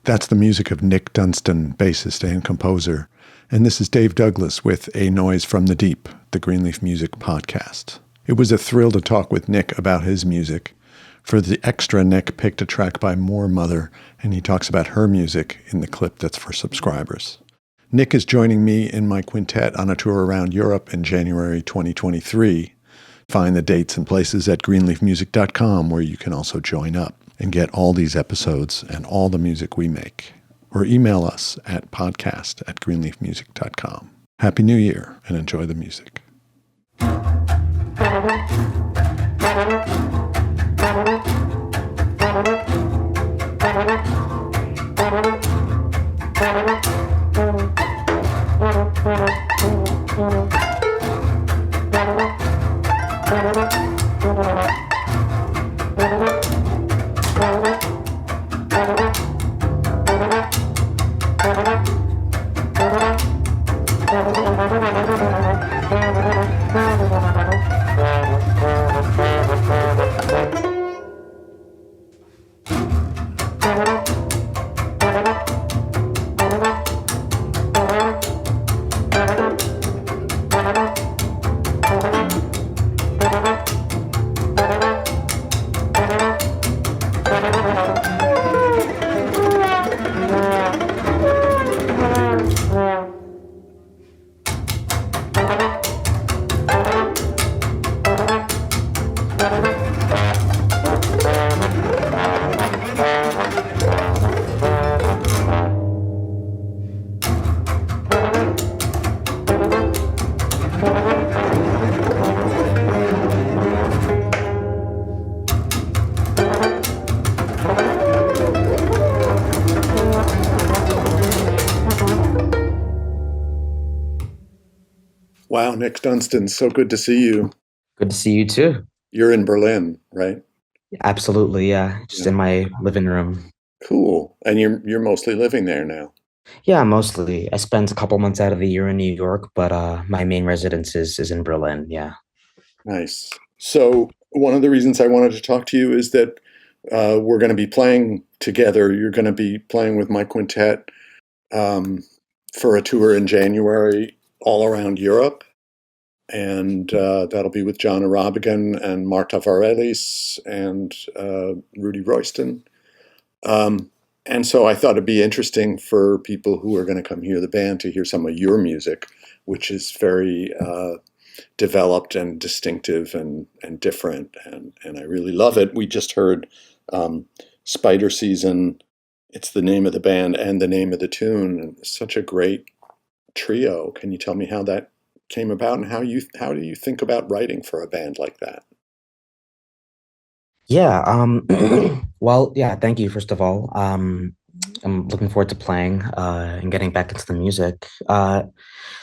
That's the music of Nick Dunston, bassist and composer. And this is Dave Douglas with A Noise from the Deep, the Greenleaf Music Podcast. It was a thrill to talk with Nick about his music. For the extra, Nick picked a track by More Mother, and he talks about her music in the clip that's for subscribers. Nick is joining me in my quintet on a tour around Europe in January 2023. Find the dates and places at greenleafmusic.com, where you can also join up and get all these episodes and all the music we make. Or email us at podcast@greenleafmusic.com. Happy New Year and enjoy the music. Wow, Nick Dunston, so good to see you. Good to see you too. You're in Berlin, right? Absolutely, yeah. Just in my living room. Cool. And you're mostly living there now. Yeah, mostly. I spent a couple months out of the year in New York, but my main residence is in Berlin, yeah. Nice. So one of the reasons I wanted to talk to you is that we're going to be playing together. You're going to be playing with my quintet for a tour in January all around Europe. And that'll be with John Arabigan and Marta Varelis and Rudy Royston. And so I thought it'd be interesting for people who are going to come hear the band to hear some of your music, which is very developed and distinctive and different. And I really love it. We just heard Spider Season. It's the name of the band and the name of the tune. And it's such a great trio. Can you tell me how that came about and how do you think about writing for a band like that? Yeah, well, yeah, thank you, first of all. I'm looking forward to playing and getting back into the music.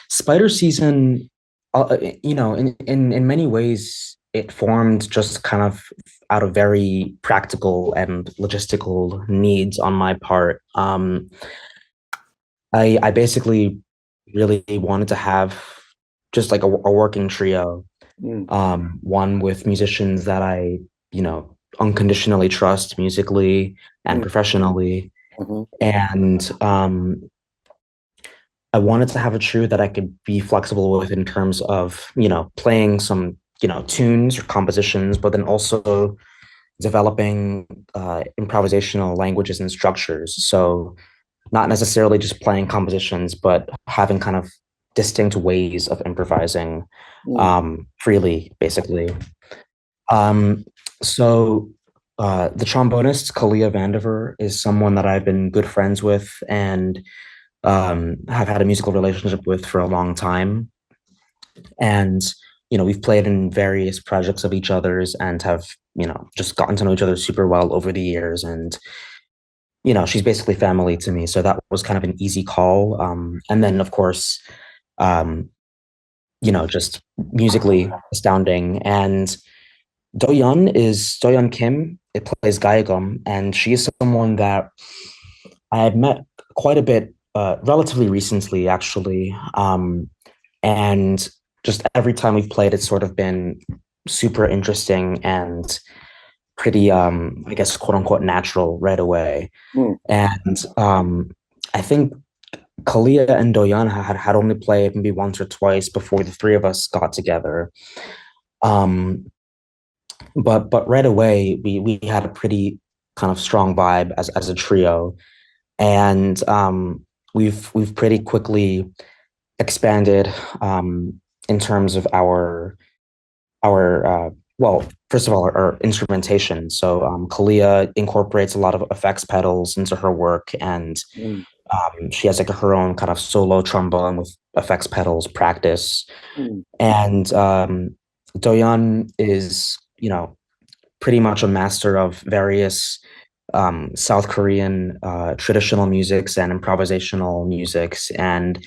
Spider Season, in many ways, it formed just kind of out of very practical and logistical needs on my part. I basically really wanted to have just like a working trio, one with musicians that I, unconditionally trust musically and professionally. And I wanted to have a trio that I could be flexible with in terms of, playing some, tunes or compositions, but then also developing improvisational languages and structures. So not necessarily just playing compositions, but having kind of distinct ways of improvising freely, basically. So the trombonist, Kalia Vandiver, is someone that I've been good friends with and have had a musical relationship with for a long time. And, we've played in various projects of each other's and have, just gotten to know each other super well over the years. And, she's basically family to me. So that was kind of an easy call. And then, of course, just musically astounding. And Doyeon Kim. It plays Gaegum, and she is someone that I have met quite a bit relatively recently, actually. And just every time we've played, it's sort of been super interesting and pretty I guess quote unquote natural right away. Mm, And I think Kalia and Doyan had only played maybe once or twice before the three of us got together. Um, but right away we had a pretty kind of strong vibe as a trio, and we've pretty quickly expanded in terms of our well, first of all, our instrumentation. So Kalia incorporates a lot of effects pedals into her work, and mm, she has like her own kind of solo trombone with effects pedals practice. mm, And Doyeon is, pretty much a master of various South Korean traditional musics and improvisational musics, and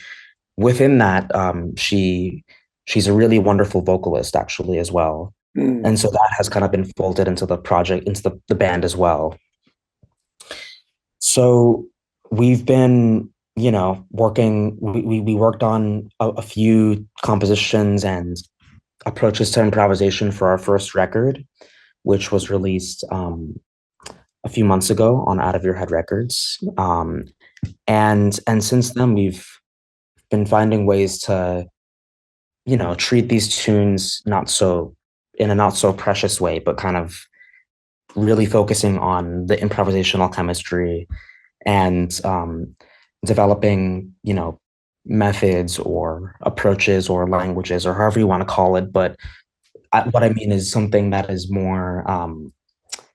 within that, she's a really wonderful vocalist actually as well. mm. And so that has kind of been folded into the project, into the band as well. So we've been, working, we worked on a few compositions and approaches to improvisation for our first record, which was released a few months ago on Out of Your Head Records. And since then we've been finding ways to, treat these tunes not so in a not so precious way, but kind of really focusing on the improvisational chemistry and developing, methods or approaches or languages or however you want to call it. But what I mean is something that is more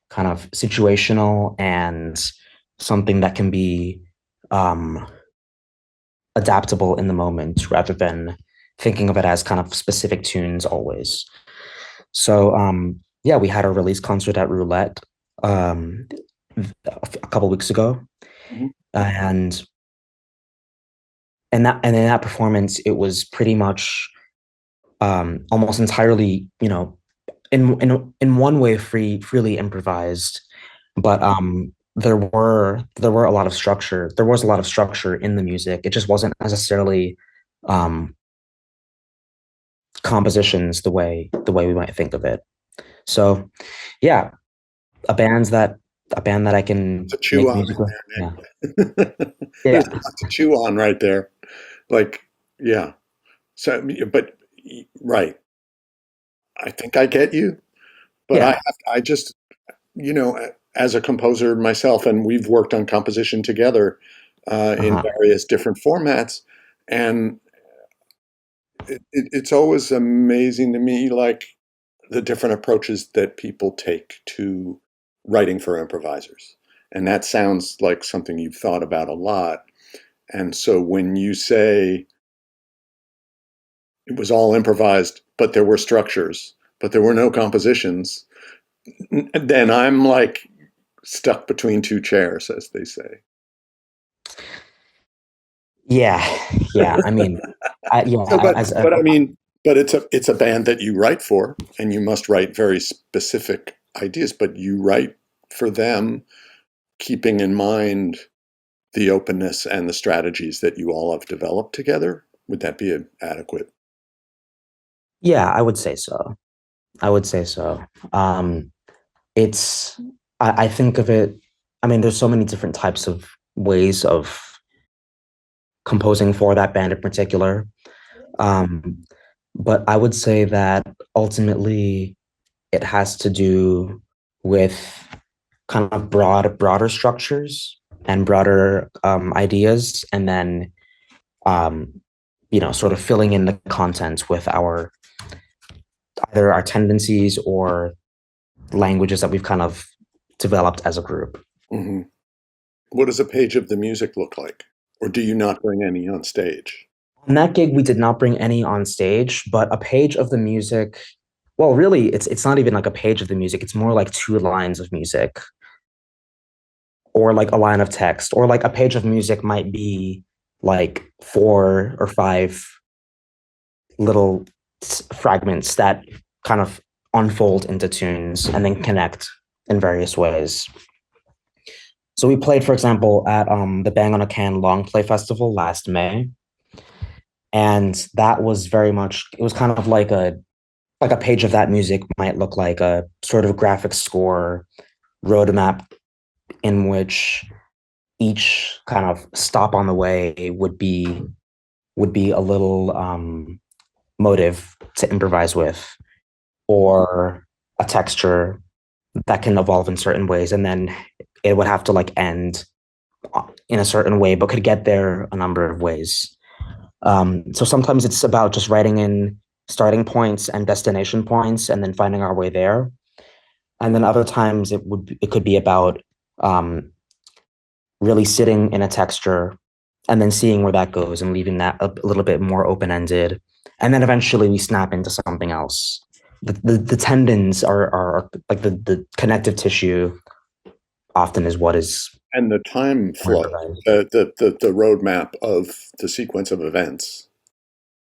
kind of situational and something that can be um, adaptable in the moment rather than thinking of it as kind of specific tunes always. So yeah, we had a release concert at Roulette um, a couple weeks ago, Mhm. and and in that performance, it was pretty much almost entirely, in one way, freely improvised, but there were a lot of structure. There was a lot of structure in the music. It just wasn't necessarily um, compositions the way we might think of it. So, yeah, a band that I can To chew make on music with. in Yeah, there, Nick. There's a yeah, lot to chew on right there. Like, yeah. So, but right. I think I get you, but yeah. I just, as a composer myself, and we've worked on composition together in Uh-huh. various different formats, and it's always amazing to me, like the different approaches that people take to writing for improvisers. And that sounds like something you've thought about a lot. And so when you say it was all improvised, but there were structures, but there were no compositions, then I'm like stuck between two chairs, as they say. Yeah, yeah. I mean, So, yeah, but I mean, but it's a band that you write for, and you must write very specific ideas. But you write for them, keeping in mind the openness and the strategies that you all have developed together. Would that be adequate? yeah, I would say so. I would say so. Um, it's I think of it. I mean, there's so many different types of ways of composing for that band in particular. Um, but I would say that ultimately it has to do with kind of broader structures and broader ideas, and then um, sort of filling in the content with our either our tendencies or languages that we've kind of developed as a group. Hmm. What does a page of the music look like? Or do you not bring any on stage? On that gig, we did not bring any on stage, but a page of the music. Well, really, it's not even like a page of the music. It's more like two lines of music, or like a line of text, or like a page of music might be like four or five little fragments that kind of unfold into tunes and then connect in various ways. So we played, for example, at the Bang on a Can Long Play Festival last May, and that was very much. It was kind of like like a page of that music might look like a sort of graphic score roadmap in which each kind of stop on the way would be a little motive to improvise with, or a texture that can evolve in certain ways, and then it would have to like end in a certain way, but could get there a number of ways. So sometimes it's about just writing in starting points and destination points, and then finding our way there. And then other times it could be about um, really sitting in a texture and then seeing where that goes and leaving that a little bit more open ended. And then eventually we snap into something else. The tendons are like the connective tissue often is what is And the time flow, improvised. the roadmap of the sequence of events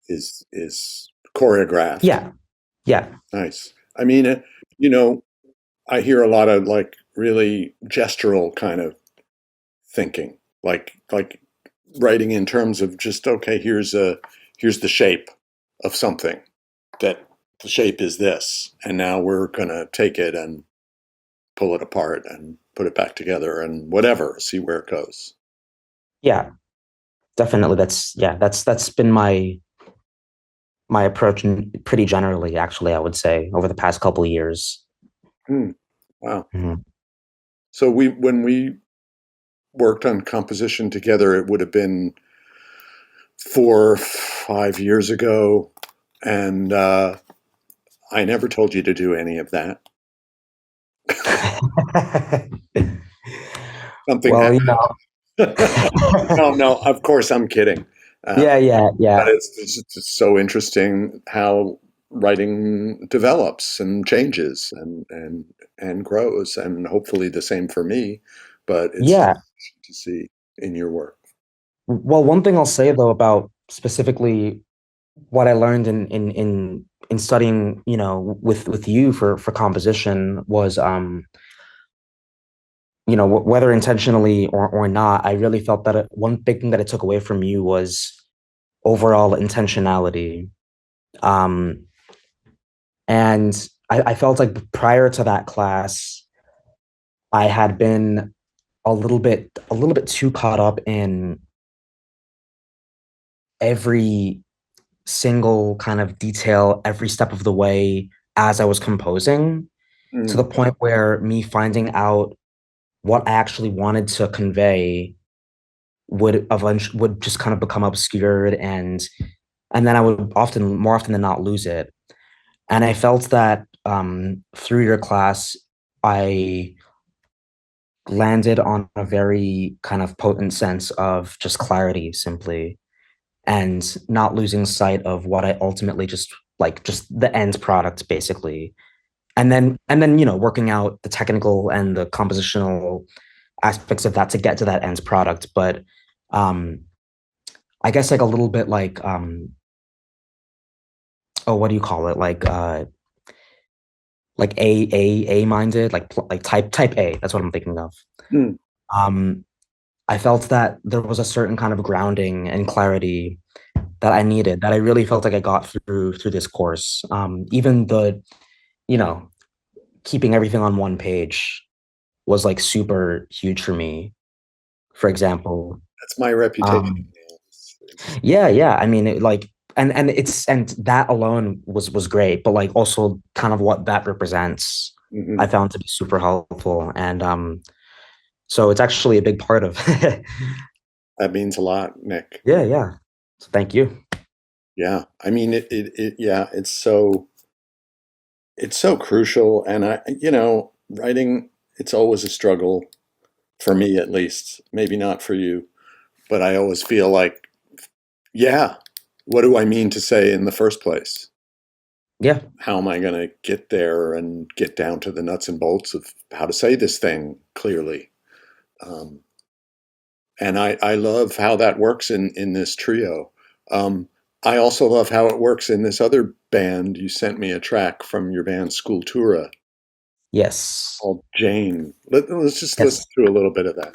is choreographed. Yeah, yeah, Nice. I mean, you know, I hear a lot of like really gestural kind of thinking, like writing in terms of just okay, here's the shape of something, that the shape is this, and now we're gonna take it and pull it apart and put it back together and whatever, see where it goes. yeah. Definitely. That's been my approach pretty generally, actually, I would say, over the past couple of years. Hmm. Wow. Mhm. So when we worked on composition together, it would have been 4 or 5 years ago, and I never told you to do any of that. Something Well, happened. No, no, of course I'm kidding. yeah, yeah, But yeah, it's so interesting how writing develops and changes and grows, and hopefully the same for me. But it's yeah. to see in your work. Well, one thing I'll say though about specifically what I learned in studying, with you for composition was, whether intentionally or not, I really felt that one big thing that I took away from you was overall intentionality. Um, and I felt like prior to that class, I had been a little bit too caught up in every single kind of detail, every step of the way as I was composing, to the Mm, point where me finding out what I actually wanted to convey would just kind of become obscured, and then I would more often than not lose it. And I felt that through your class, I landed on a very kind of potent sense of just clarity simply, and not losing sight of what I ultimately just the end product basically. And then working out the technical and the compositional aspects of that to get to that end product. But um I guess like a little bit like oh, what do you call it? Like A minded, like type A. That's what I'm thinking of. mm, Um, I felt that there was a certain kind of grounding and clarity that I needed, that I really felt like I got through this course. Even you know, keeping everything on one page was like super huge for me. For example, that's my reputation. um, yeah, yeah. I mean, and that alone was great, but like also kind of what that represents, I Mhm. found to be super helpful, and so it's actually a big part of. That means a lot, Nick. Yeah, yeah. So thank you. Yeah, I mean yeah, it's so crucial, and writing, it's always a struggle for me at least. Maybe not for you, but I always feel like, yeah, what do I mean to say in the first place? Yeah, How am I going to get there and get down to the nuts and bolts of how to say this thing clearly? Um, and I love how that works in this trio. Um, I also love how it works in this other band. You sent me a track from your band Sculptura yes, called Jane. Let's just listen yes. to a little bit of that.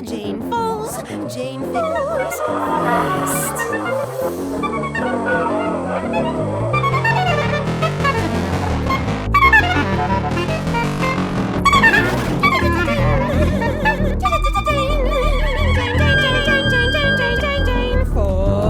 Jane falls, Jane falls fast. Jane falls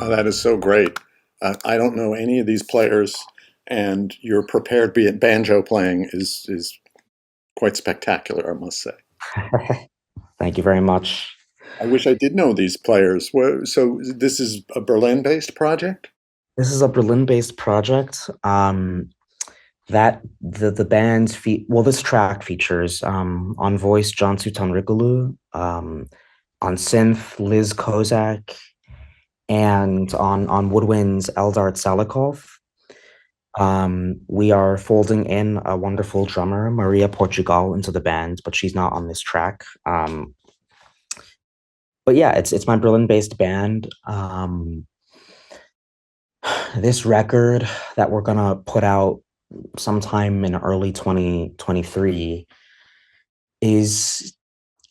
Oh, that is so great. I don't know any of these players, and your prepared banjo playing is quite spectacular, I must say. Thank you very much. I wish I did know these players. So this is a Berlin-based project? This is a Berlin-based project. That the band's well, this track features on voice John Suton on synth Liz Kozak, and on woodwinds Eldar Salikov. We are folding in a wonderful drummer, Maria Portugal, into the band, but she's not on this track. But yeah, it's my Berlin-based band. This record that we're gonna put out sometime in early 2023 is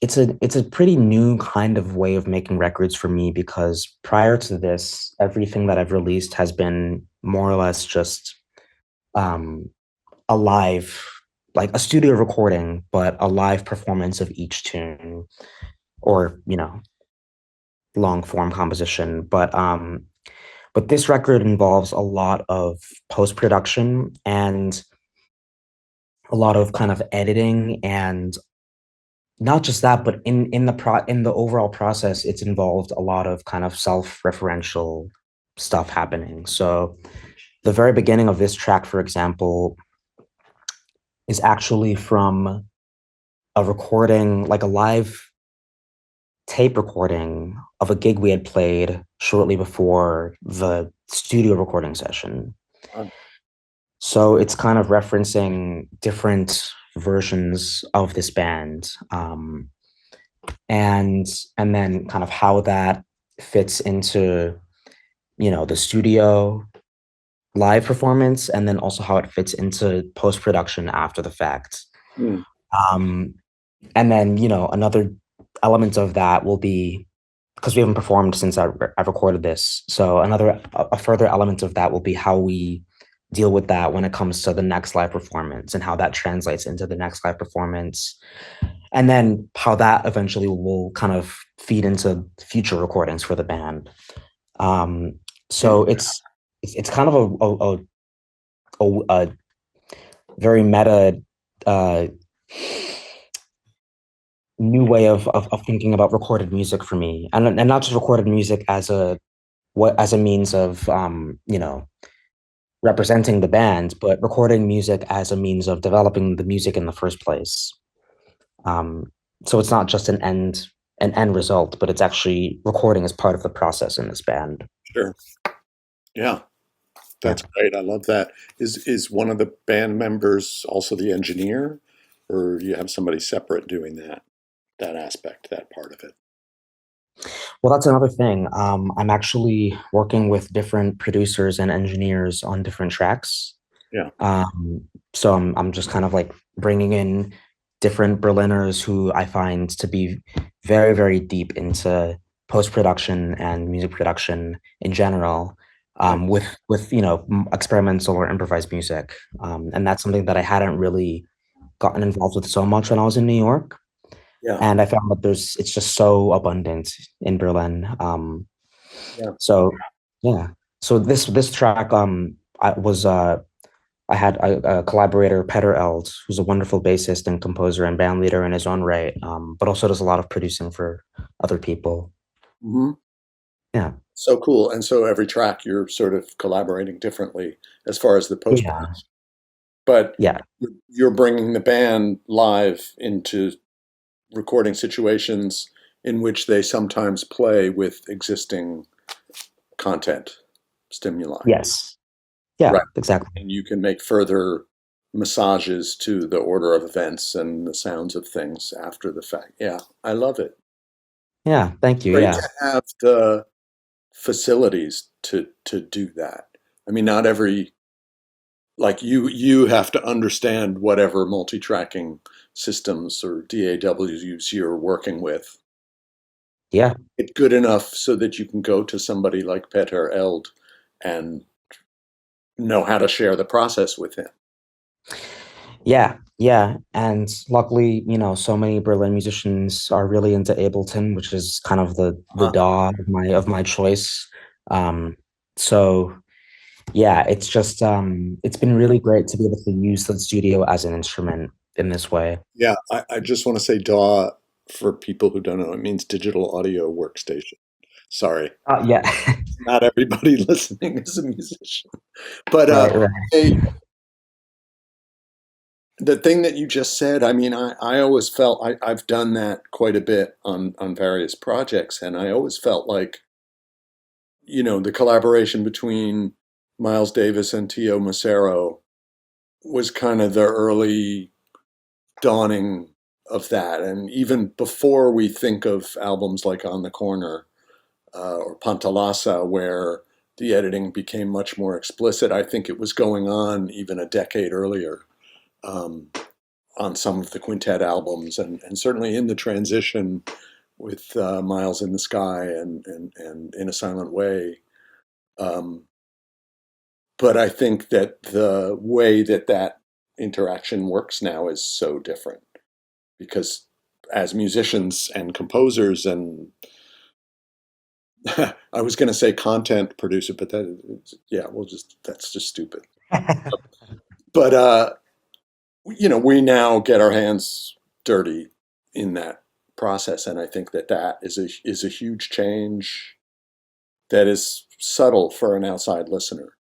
it's a pretty new kind of way of making records for me, because prior to this, everything that I've released has been more or less just a live, like a studio recording, but a live performance of each tune, or long form composition. But this record involves a lot of post production and a lot of kind of editing, and not just that, but in the overall process, it's involved a lot of kind of self-referential stuff happening. So the very beginning of this track, for example, is actually from a recording, like a live tape recording of a gig we had played shortly before the studio recording session. Oh. So it's kind of referencing different versions of this band, and then kind of how that fits into the studio live performance, and then also how it fits into post production after the fact. Mm. And then another element of that will be, because we haven't performed since I've recorded this, so a further element of that will be how we deal with that when it comes to the next live performance, and how that translates into the next live performance, and then how that eventually will kind of feed into future recordings for the band. So it's kind of a very meta new way of thinking about recorded music for me, and not just recorded music as a means of representing the band, but recording music as a means of developing the music in the first place. So it's not just an end result, but it's actually recording as part of the process in this band. Sure. Yeah. That's great. I love that. Is one of the band members also the engineer, or you have somebody separate doing that aspect, that part of it? Well, that's another thing. I'm actually working with different producers and engineers on different tracks. Yeah. So I'm just kind of like bringing in different Berliners who I find to be very, very deep into post-production and music production in general, with experimental or improvised music. And that's something that I hadn't really gotten involved with so much when I was in New York. Yeah. And I found that it's just so abundant in Berlin. Yeah. So yeah. So this track, I had a collaborator, Peter Eld, who's a wonderful bassist and composer and band leader in his own right, but also does a lot of producing for other people. Mm-hmm. Yeah. So cool. And so every track you're sort of collaborating differently as far as the post production. Yeah. But Yeah. you're bringing the band live into recording situations in which they sometimes play with existing content stimuli. Yes. Yeah, Right. exactly. And you can make further massages to the order of events and the sounds of things after the fact. Yeah, I love it. Yeah, thank you. Great Yeah. to have the facilities to do that. I mean, not every like you have to understand whatever multi-tracking systems or DAWs you're working with. Yeah. It's good enough so that you can go to somebody like Peter Eld and know how to share the process with him. Yeah, yeah. And luckily, so many Berlin musicians are really into Ableton, which is kind of the Uh, DAW of my choice. Um, so yeah, it's been really great to be able to use the studio as an instrument in this way. yeah, I just want to say DAW for people who don't know. It means digital audio workstation. Sorry, Yeah. not everybody listening is a musician. But Right, right. hey, the thing that you just said, I mean, I always felt I've done that quite a bit on various projects, and I always felt like, the collaboration between Miles Davis and Tio Macero was kind of the early dawning of that. And even before we think of albums like On the Corner or Pantalasa, where the editing became much more explicit, I think it was going on even a decade earlier. Um, on some of the quintet albums, and certainly in the transition with Miles in the Sky and In a Silent Way. Um, but I think that the way that interaction works now is so different because as musicians and composers and I was going to say content producer, but yeah, that's just stupid. But we now get our hands dirty in that process, and I think that is a huge change that is subtle for an outside listener.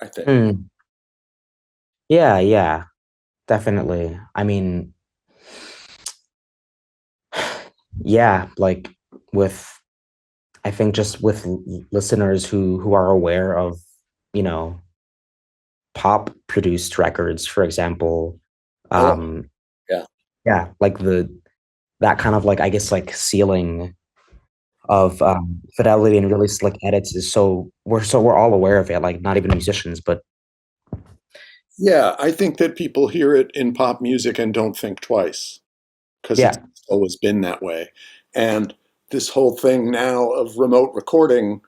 I think. Hmm. Yeah, yeah, definitely. I mean, yeah, like with I think just with listeners who are aware of, you know, pop produced records, for example. Oh, Um, yeah, yeah, like that kind of like I guess like ceiling of fidelity and really slick edits is we're all aware of it, like not even musicians, but yeah. I think that people hear it in pop music and don't think twice because it's yeah. always been that way. And this whole thing now of remote recording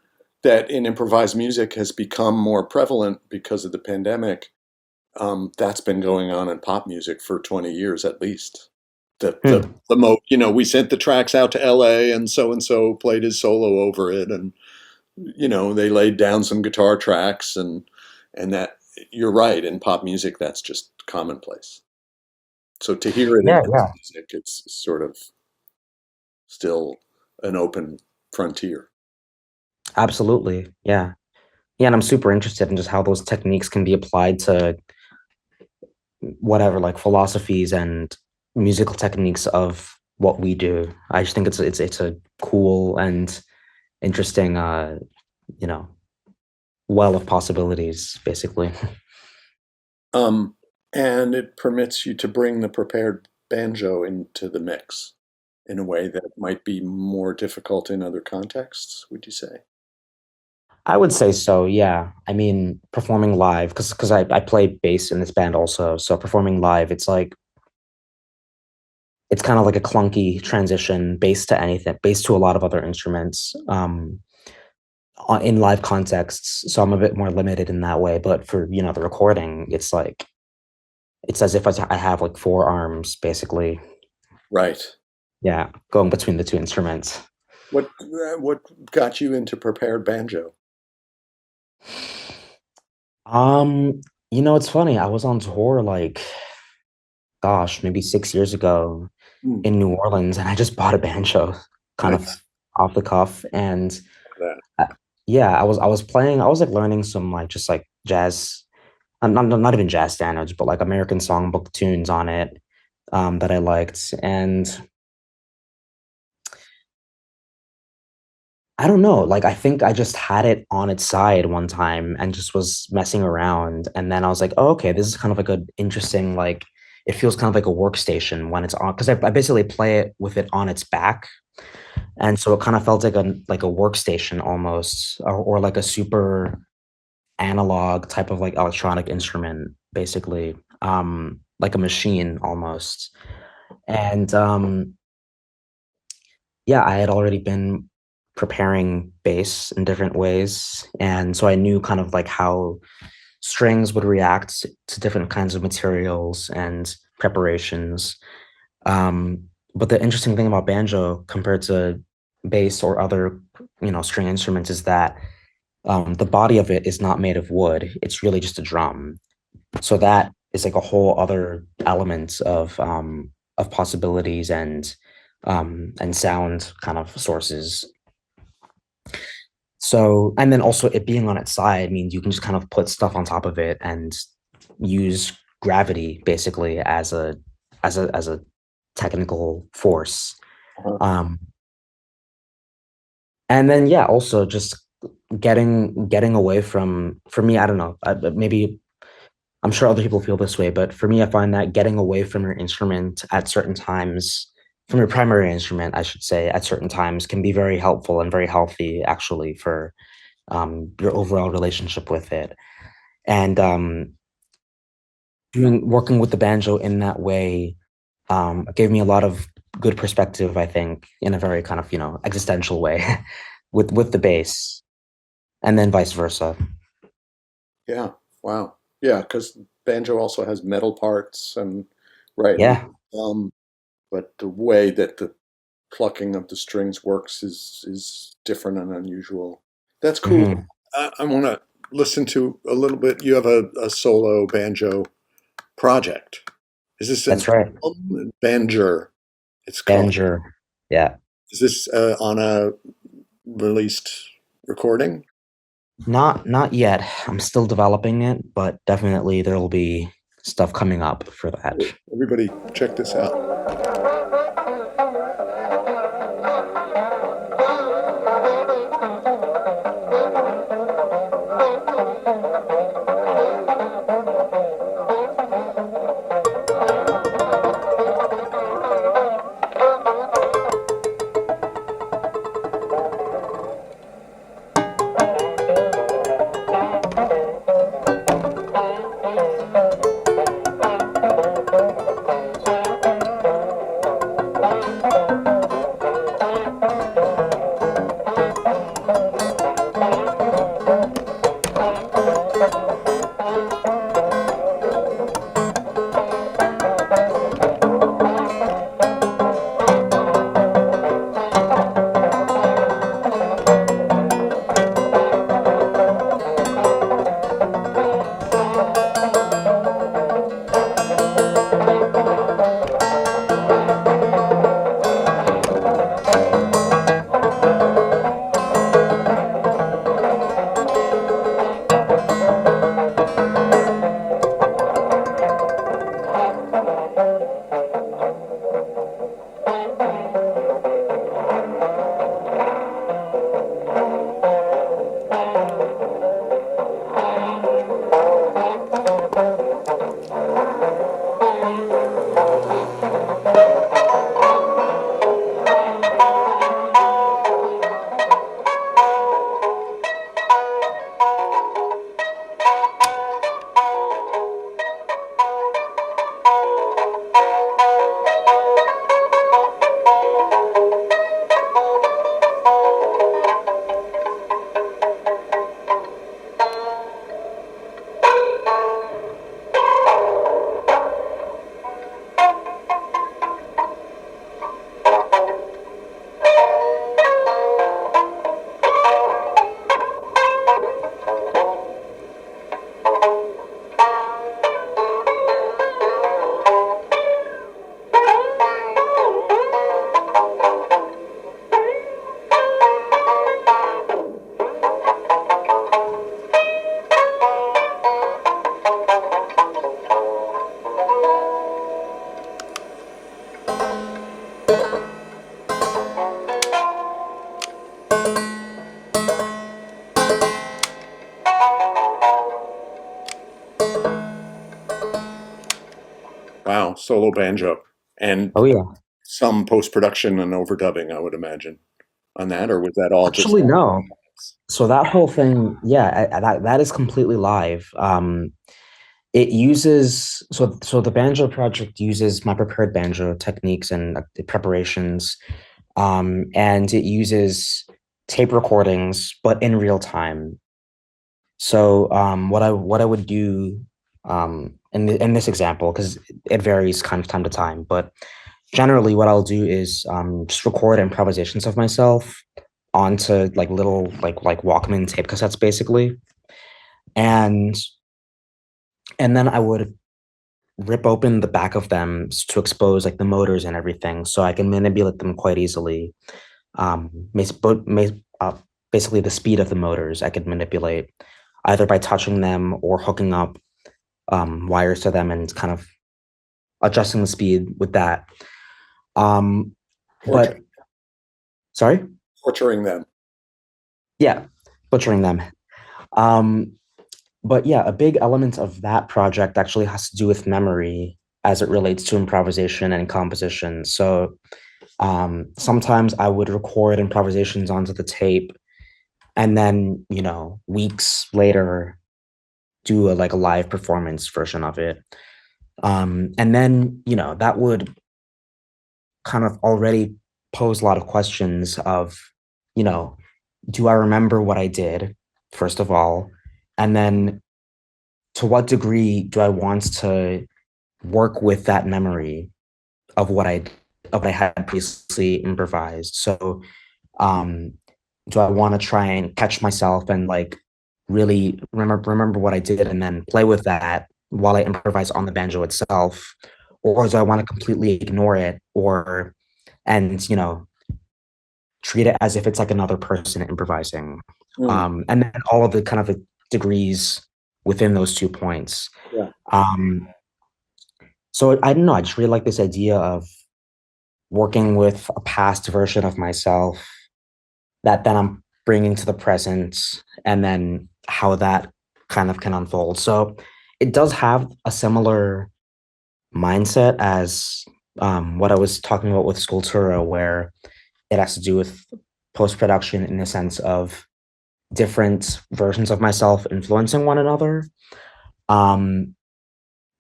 that in improvised music has become more prevalent because of the pandemic. That's been going on in pop music for 20 years at least. Hmm. We sent the tracks out to LA and so played his solo over it. And, they laid down some guitar tracks and that you're right. In pop music, that's just commonplace. So to hear it in Yeah, this yeah, music, it's sort of still an open frontier. absolutely. Yeah. Yeah, and I'm super interested in just how those techniques can be applied to whatever, like philosophies and musical techniques of what we do. I just think it's a cool and interesting you know, well of possibilities, basically. Um, and it permits you to bring the prepared banjo into the mix in a way that might be more difficult in other contexts, would you say? I would say so, yeah. I mean, performing live, because I play bass in this band also. So performing live, it's kind of like a clunky transition bass to anything, bass to a lot of other instruments. In live contexts, so I'm a bit more limited in that way. But for the recording, it's as if I have like four arms, basically. Right. Yeah, going between the two instruments. What got you into prepared banjo? Um, it's funny. I was on tour like, gosh, maybe 6 years ago Hmm, in New Orleans, and I just bought a banjo, kind of nice. off the cuff. And That. uh, yeah, I was playing. I was like learning some like just like jazz, not even jazz standards, but like American songbook tunes on it that I liked. And I don't know. Like, I think I just had it on its side one time and just was messing around. And then I was like, oh, okay, this is kind of like an interesting, like, it feels kind of like a workstation when it's on, because I basically play it with it on its back. And so it kind of felt like a workstation almost, or like a super analog type of like electronic instrument, basically, like a machine almost. And yeah, I had already been preparing bass in different ways. And so I knew kind of like how strings would react to different kinds of materials and preparations. Um, but the interesting thing about banjo compared to bass or other, string instruments is that the body of it is not made of wood. It's really just a drum. So that is like a whole other element of possibilities and sound kind of sources. So, and then also it being on its side means you can just kind of put stuff on top of it and use gravity basically as a technical force. Uh-huh. Um, and then yeah, also just getting away from, for me, I don't know, maybe I'm sure other people feel this way, but for me, I find that getting away from your instrument at certain times, from your primary instrument, I should say, at certain times can be very helpful and very healthy actually for your overall relationship with it. And working with the banjo in that way gave me a lot of good perspective, I think, in a very kind of, existential way with the bass, and then vice versa. Yeah. Wow. Yeah, because banjo also has metal parts and right, and Yeah. but the way that the plucking of the strings works is different and unusual. That's cool. Hmm. I want to listen to a little bit. You have a solo banjo project. Is this an That's right. album? Banger, it's called. Banjo. Yeah. Is this on a released recording? Not yet. I'm still developing it, but definitely there will be stuff coming up for that. Everybody, check this out. solo banjo, and Oh yeah. some post production and overdubbing, I would imagine, on that, or was that all just? Actually, no. So that whole thing, yeah, that is completely live. It uses so the banjo project uses my prepared banjo techniques and the preparations, and it uses tape recordings, but in real time. So what I would do in this example, because it varies kind of time to time, but generally what I'll do is just record improvisations of myself onto like little like Walkman tape cassettes basically, and and then I would rip open the back of them to expose like the motors and everything, so I can manipulate them quite easily. Um, mas- but mas- uh, Basically the speed of the motors I could manipulate either by touching them or hooking up wires to them and kind of adjusting the speed with that. Um, but Torture, sorry, torturing them. yeah, butchering them. Um, but yeah, a big element of that project actually has to do with memory as it relates to improvisation and composition. So sometimes I would record improvisations onto the tape and then, weeks later, do like a live performance version of it. And then, that would kind of already pose a lot of questions of, you know, do I remember what I did, first of all? And then to what degree do I want to work with that memory of what I had previously improvised? So um do I want to try and catch myself and like really remember what I did and then play with that while I improvise on the banjo itself? Or do I want to completely ignore it or and treat it as if it's like another person improvising? Mm, And then all of the kind of degrees within those 2 points. yeah. Um, so I don't know, I just really like this idea of working with a past version of myself that then I'm bringing to the present and then how that kind of can unfold. So it does have a similar mindset as what I was talking about with Sculptura, where it has to do with post production in the sense of different versions of myself influencing one another. Um,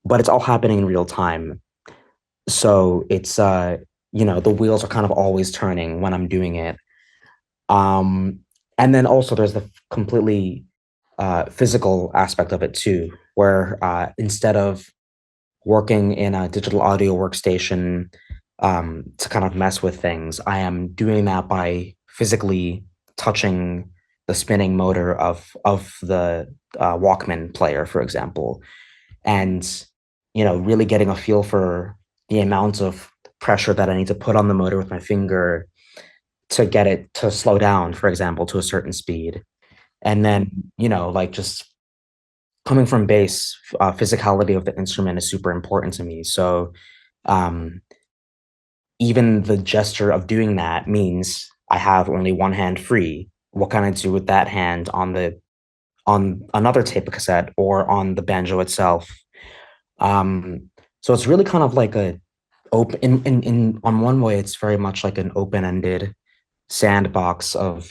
but it's all happening in real time. So it's, the wheels are kind of always turning when I'm doing it. Um, and then also there's the completely physical aspect of it too, where instead of working in a digital audio workstation to kind of mess with things, I am doing that by physically touching the spinning motor of the Walkman player, for example, and really getting a feel for the amount of pressure that I need to put on the motor with my finger to get it to slow down, for example, to a certain speed. And then, like just coming from bass, physicality of the instrument is super important to me. So um, even the gesture of doing that means I have only one hand free. What can I do with that hand on another tape cassette or on the banjo itself? So it's really kind of like a open in on one way, it's very much like an open-ended sandbox of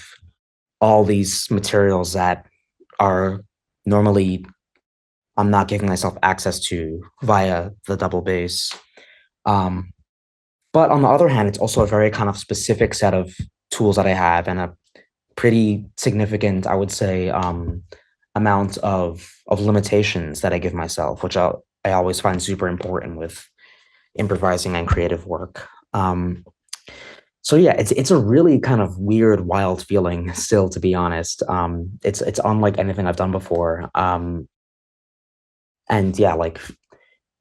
all these materials that are normally I'm not giving myself access to via the double bass. Um, but on the other hand, it's also a very kind of specific set of tools that I have and a pretty significant, I would say, amount of limitations that I give myself, which I always find super important with improvising and creative work. So yeah, it's a really kind of weird, wild feeling still, to be honest. It's unlike anything I've done before. And yeah, like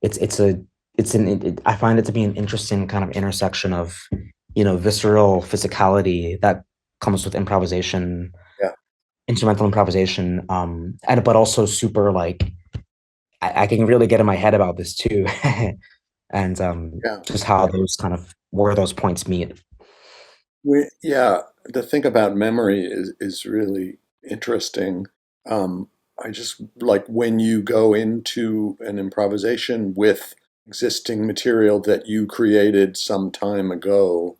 it's it's a I find it to be an interesting kind of intersection of visceral physicality that comes with improvisation, Yeah. instrumental improvisation, and but also super like I can really get in my head about this too, and Yeah. just how those kind of where those points meet. Yeah, the thing about memory is really interesting. I just like when you go into an improvisation with existing material that you created some time ago,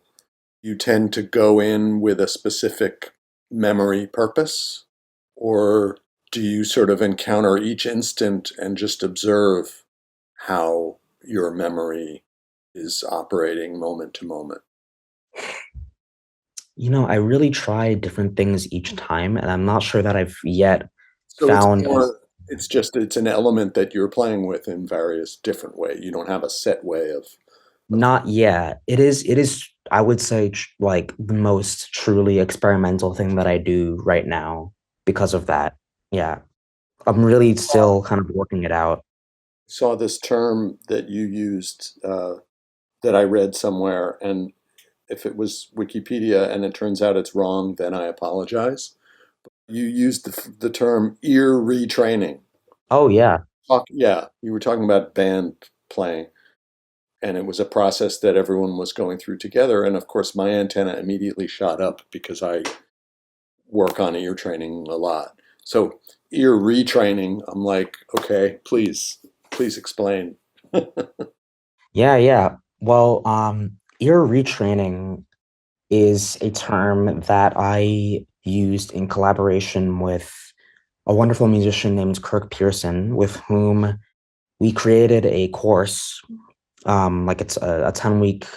you tend to go in with a specific memory purpose? Or do you sort of encounter each instant and just observe how your memory is operating moment to moment? I really try different things each time, and I'm not sure that I've yet So it's found more, it's an element that you're playing with in various different ways. You don't have a set way of not yet. It is, I would say, like the most truly experimental thing that I do right now because of that. Yeah. I'm really still kind of working it out. saw this term that you used that I read somewhere, and if it was Wikipedia and it turns out it's wrong, then I apologize. You used the term ear retraining. Oh yeah. Yeah, you were talking about band playing, and it was a process that everyone was going through together. And of course, my antenna immediately shot up because I work on ear training a lot. So ear retraining, I'm like, okay, please explain. Yeah, yeah. Well, ear retraining is a term that I used in collaboration with a wonderful musician named Kirk Pearson, with whom we created a course, like it's a 10-week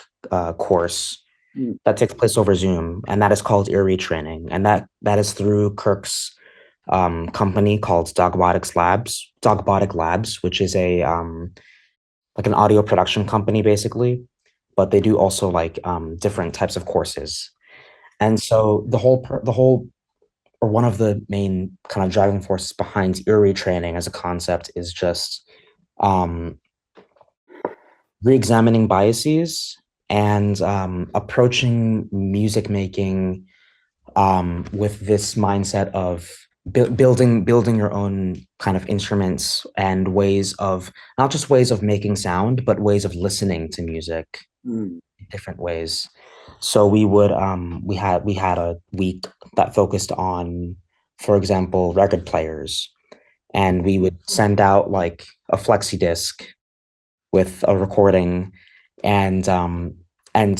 course Mm. that takes place over Zoom, and that is called ear retraining. And that is through Kirk's company called Dogbotic Labs, which is a like an audio production company basically, but they do also like different types of courses. And so the whole or one of the main kind of driving forces behind ear retraining as a concept is just um, re-examining biases and approaching music making with this mindset of building your own kind of instruments and ways of not just ways of making sound, but ways of listening to music Mm. in different ways. So we had a week that focused on, for example, record players, and we would send out like a flexi disc with a recording and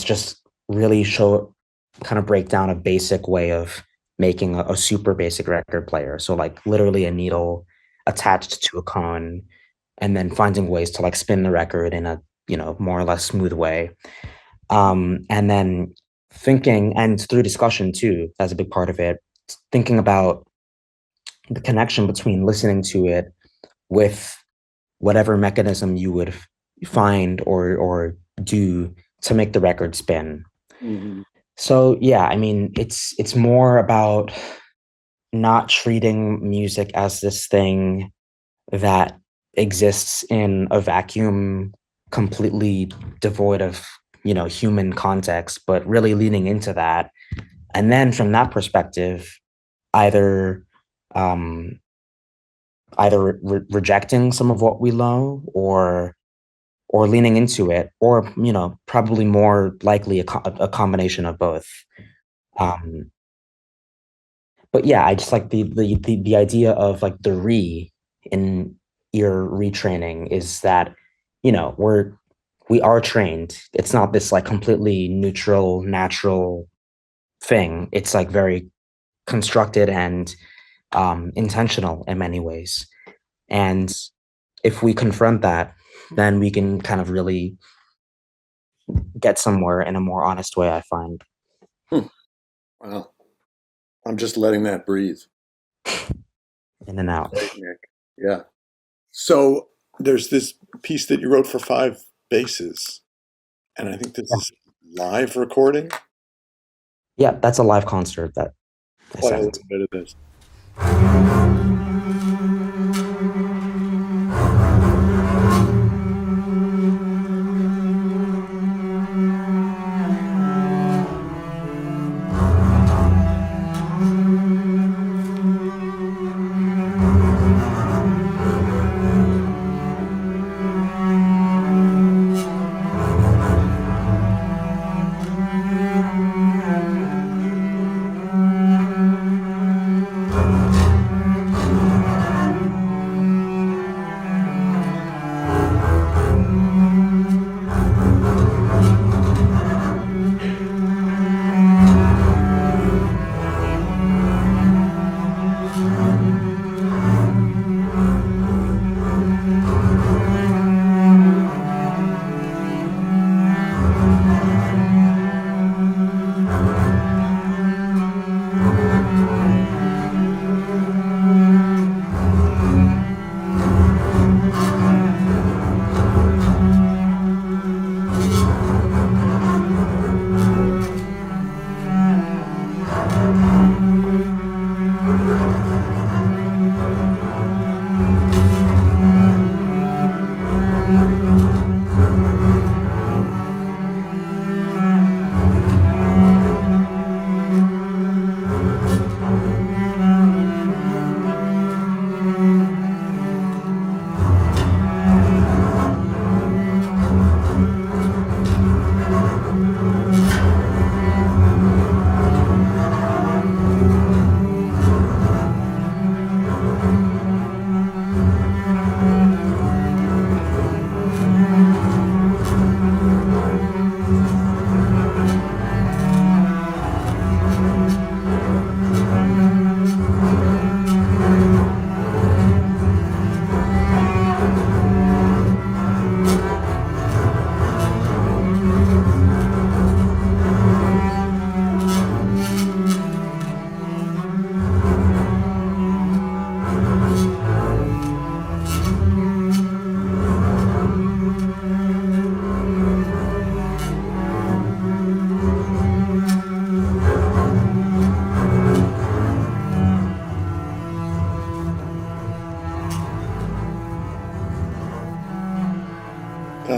just really show kind of break down a basic way of making a super basic record player. So like literally a needle attached to a cone and then finding ways to like spin the record in a, more or less smooth way. And then thinking, and through discussion too, that's a big part of it, thinking about the connection between listening to it with whatever mechanism you would find or do to make the record spin. Mhm. So yeah, I mean, it's more about not treating music as this thing that exists in a vacuum, completely devoid of, human context, but really leaning into that. And then from that perspective, either um, either rejecting some of what we know or leaning into it, or probably more likely a combination of both. Um, but yeah, I just like the idea of like the in ear retraining is that we are trained. It's not this like completely neutral, natural thing. It's like very constructed and intentional in many ways. And if we confront that, then we can kind of really get somewhere in a more honest way, I find. Hmm. Wow. I'm just letting that breathe. In and out. Great, Nick. Yeah. So there's this piece that you wrote for five basses, and I think this Yeah, is live recording. yeah, that's a live concert that I Play a sent. little bit of this.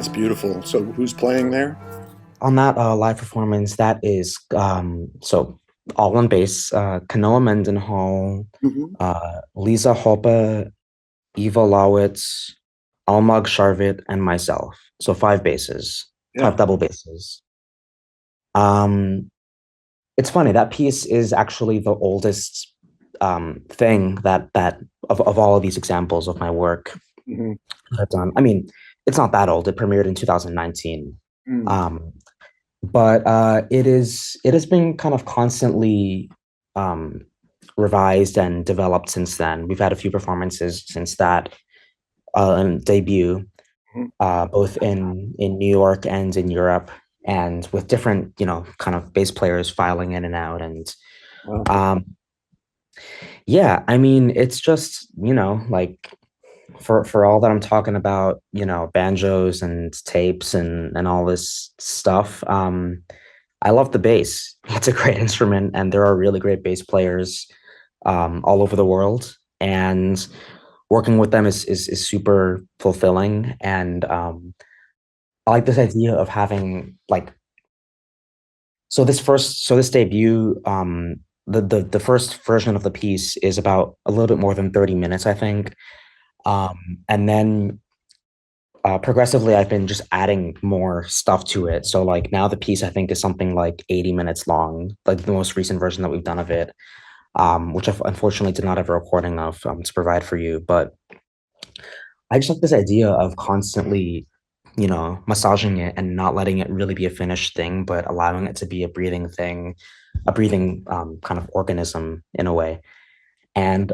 That's beautiful. So who's playing there? On that live performance, that is so all on bass, Kanoa Mendenhall, Hmm. Lisa Hoppe, Eva Lawitz, Almog Sharvit, and myself. So five basses, five Yeah. double basses. Um, it's funny, that piece is actually the oldest thing that of all of these examples of my work Hmm. that I've done. I mean, it's not that old. It premiered in 2019. Mm. Um, but it has been kind of constantly um, revised and developed since then. We've had a few performances since that debut, Mhm. both in New York and in Europe, and with different kind of bass players filing in and out. And Wow. um, yeah, I mean, it's just like for all that I'm talking about, banjos and tapes and all this stuff. I love the bass. It's a great instrument, and there are really great bass players all over the world. And working with them is super fulfilling. And I like this idea of having like this debut. The first version of the piece is about a little bit more than 30 minutes, I think. And then progressively I've been just adding more stuff to it. So like now the piece I think is something like 80 minutes long, like the most recent version that we've done of it, which I unfortunately did not have a recording of to provide for you. But I just like this idea of constantly, massaging it and not letting it really be a finished thing, but allowing it to be a breathing thing, a breathing kind of organism in a way. And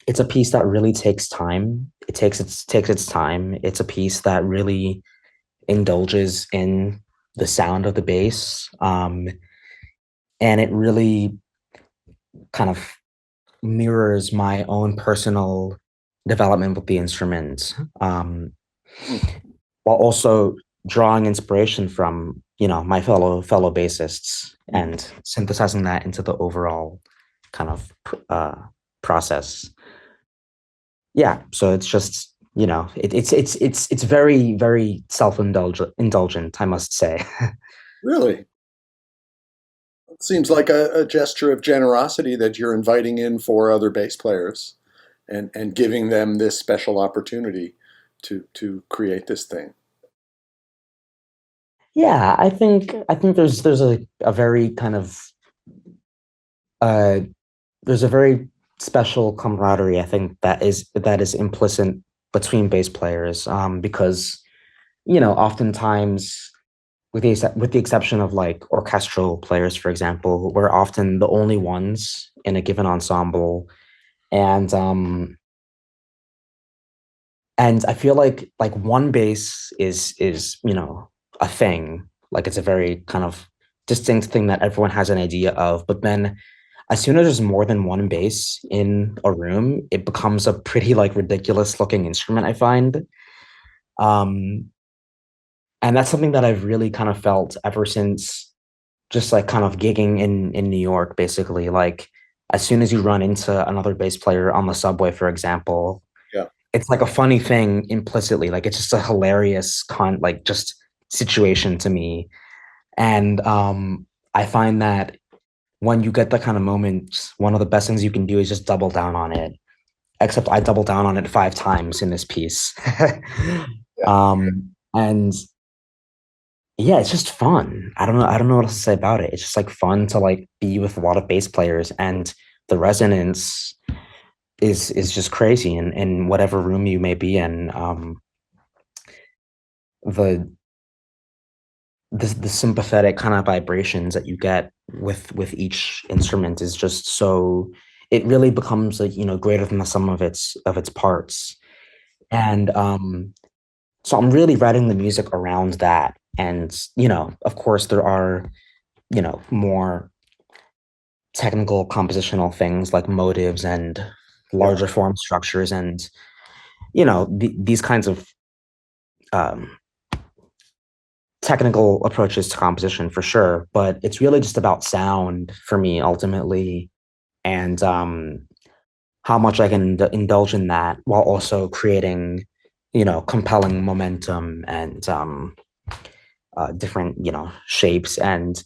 it's a piece that really takes time. Takes its time. It's a piece that really indulges in the sound of the bass, and it really kind of mirrors my own personal development with the instrument, Mm. while also drawing inspiration from my fellow bassists and synthesizing that into the overall kind of process. Yeah, so it's just it's very very self-indulgent, I must say. Really? It seems like a gesture of generosity that you're inviting in four other bass players and giving them this special opportunity to create this thing. Yeah, I think there's a very kind of uh there's a very special camaraderie, I think, that is implicit between bass players, because oftentimes with the exception of like orchestral players, for example, we're often the only ones in a given ensemble. And um and I feel like one bass is a thing, like it's a very kind of distinct thing that everyone has an idea of. But then as soon as there's more than one bass in a room, it becomes a pretty like ridiculous looking instrument, I find. um and that's something that I've really kind of felt ever since just like kind of gigging in New York, basically. Like as soon as you run into another bass player on the subway, for example, Yeah. it's like a funny thing implicitly. Like it's just a hilarious like just situation to me. And I find that when you get that kind of moment, one of the best things you can do is just double down on it. Except I double down on it five times in this piece. Yeah. And yeah, it's just fun. I don't know what else to say about it. It's just like fun to like be with a lot of bass players, and the resonance is just crazy in whatever room you may be in. The the sympathetic kind of vibrations that you get with each instrument is just so, it really becomes like greater than the sum of its parts. And so I'm really writing the music around that. And of course there are more technical compositional things like motives and Yeah. larger form structures, and these kinds of um, technical approaches to composition for sure. But it's really just about sound for me ultimately, and how much I can indulge in that while also creating compelling momentum and different, shapes and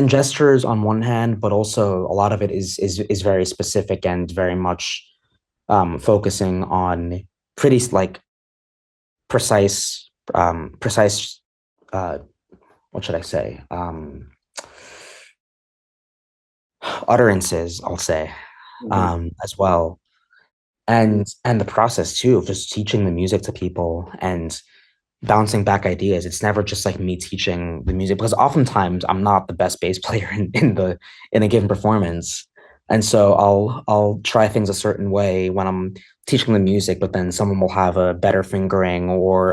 gestures on one hand, but also a lot of it is very specific and very much focusing on pretty like precise uh, what should I say? Utterances, I'll say, as well. And the process too of just teaching the music to people and bouncing back ideas. It's never just like me teaching the music because oftentimes I'm not the best bass player in a given performance. And so I'll try things a certain way when I'm teaching the music, but then someone will have a better fingering or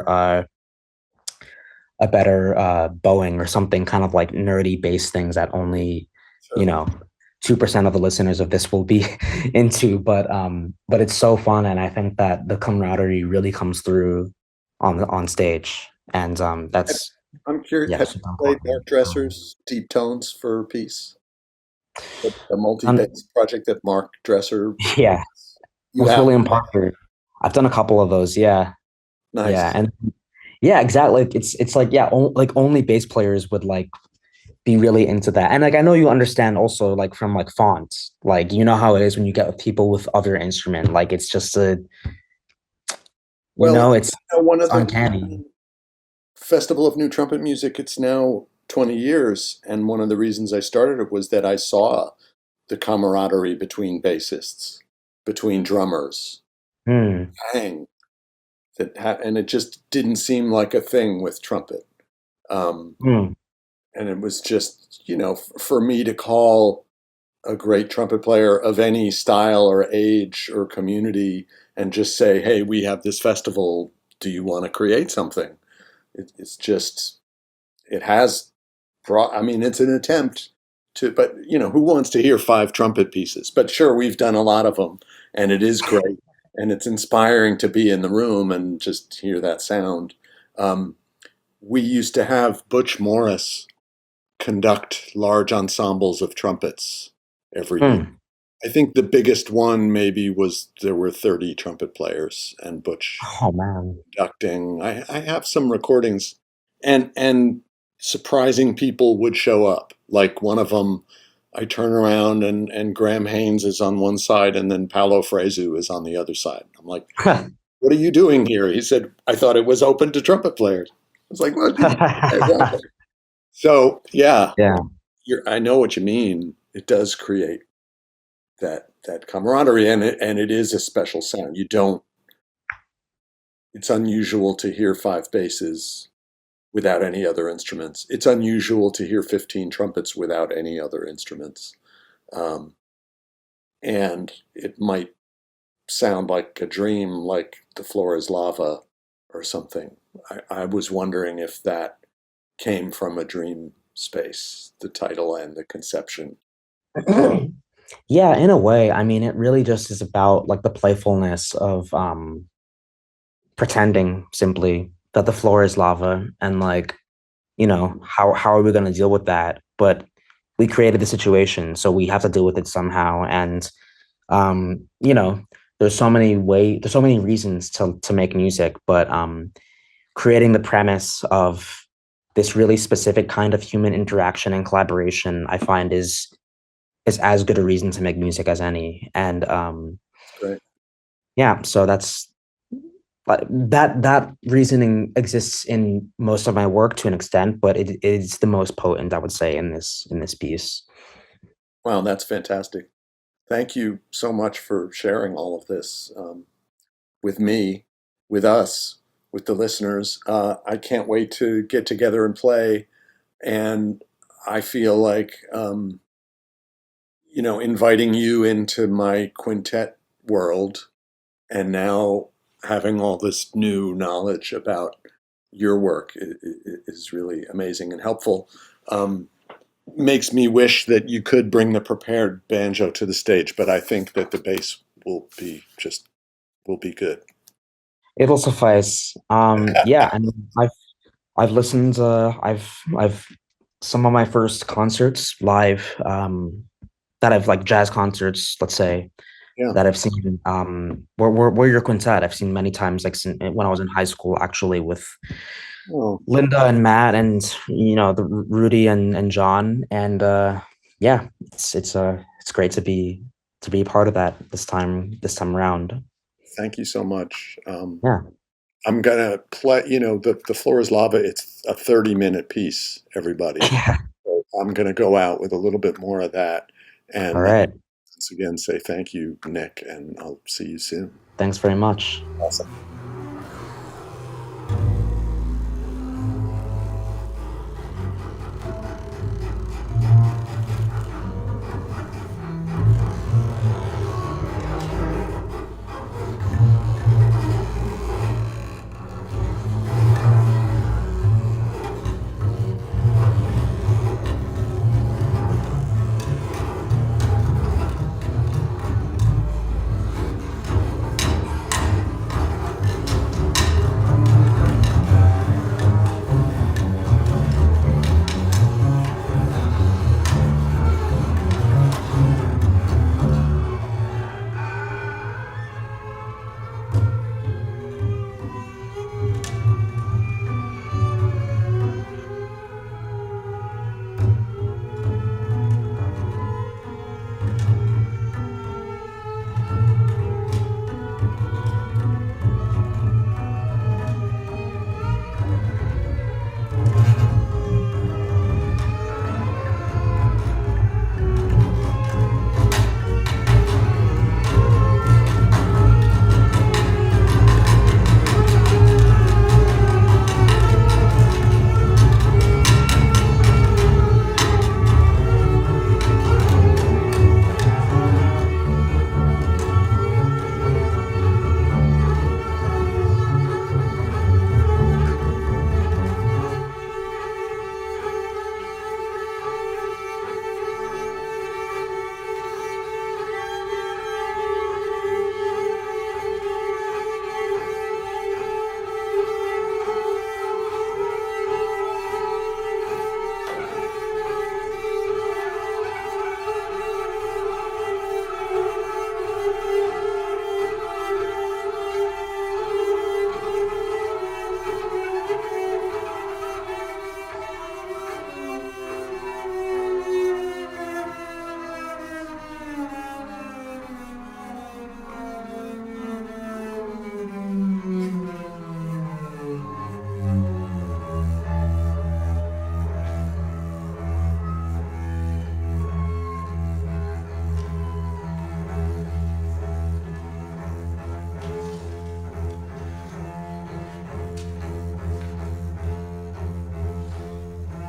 a better bowing or something kind of like nerdy bass things that only, you Sure. know, 2% of the listeners of this will be into, but it's so fun. And I think that the camaraderie really comes through on stage. And that's, I'm curious, yeah, have you super played important. Mark Dresser's Deep Tones for Peace? The Um, multi-bass project that Mark Dresser yeah, you with have? William Parker. I've done a couple of those. Yeah. Yeah. Nice. And yeah, exactly. It's like, yeah, like only bass players would like be really into that. And like I know you understand also like from like fonts, like you know how it is when you get with people with other instrument. Like it's just Well, it's one of the uncanny. Festival of New Trumpet Music, it's now 20 years, and one of the reasons I started it was that I saw the camaraderie between bassists, between drummers, Hmm. hang and it just didn't seem like a thing with trumpet. Um, Hmm. and it was just, for me to call a great trumpet player of any style or age or community and just say, hey, we have this festival. Do you want to create something? It's just, it has brought, I mean, it's an attempt to, but, who wants to hear five trumpet pieces? But sure, we've done a lot of them and it is great. And it's inspiring to be in the room and just hear that sound. Um, we used to have Butch Morris conduct large ensembles of trumpets every year. Hmm. I think the biggest one maybe was there were 30 trumpet players and Butch Oh man. conducting. I have some recordings and surprising people would show up. Like one of them, I turn around and Graham Haynes is on one side and then Paolo Fresu is on the other side. I'm like, what are you doing here? He said, I thought it was open to trumpet players. I was like, what? Exactly. So yeah, Yeah. I know what you mean. It does create that camaraderie, and it is a special sound. You don't. It's unusual to hear five basses without any other instruments. It's unusual to hear 15 trumpets without any other instruments. Um, and it might sound like a dream, like the floor is lava or something. I was wondering if that came from a dream space, the title and the conception. Yeah, in a way. I mean, it really just is about like the playfulness of pretending simply that the floor is lava and like, how are we going to deal with that? But we created the situation, so we have to deal with it somehow. And um, you know, there's so many reasons to make music, but creating the premise of this really specific kind of human interaction and collaboration, I find is as good a reason to make music as any. And Great. yeah, so that's that reasoning exists in most of my work to an extent, but it is the most potent, I would say, in this piece. Wow, that's fantastic. Thank you so much for sharing all of this with me, with us, with the listeners. I can't wait to get together and play. And I feel like, inviting you into my quintet world and now having all this new knowledge about your work is really amazing and helpful. Um, Makes me wish that you could bring the prepared banjo to the stage, but I think that the bass will be good. It'll suffice. Yeah, I mean, I've listened. I've some of my first concerts live. That I've like jazz concerts, let's say. Yeah. that I've seen. We're your quintet. I've seen many times, like when I was in high school, actually with Oh, Linda and Matt, and the Rudy and John, and yeah, it's great to be part of that this time around. thank you so much. Yeah. I'm gonna play. The floor is lava. It's a 30-minute piece, everybody. Yeah. So I'm gonna go out with a little bit more of that, All and right. once again say thank you, Nick, and I'll see you soon. Thanks very much. Awesome.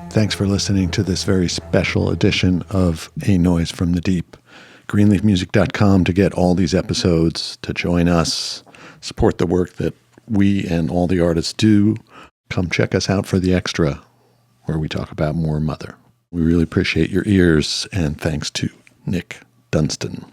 Thanks for listening to this very special edition of A Noise from the Deep. Greenleafmusic.com to get all these episodes, to join us, support the work that we and all the artists do. Come check us out for the extra, where we talk about more Mother. We really appreciate your ears, and thanks to Nick Dunston.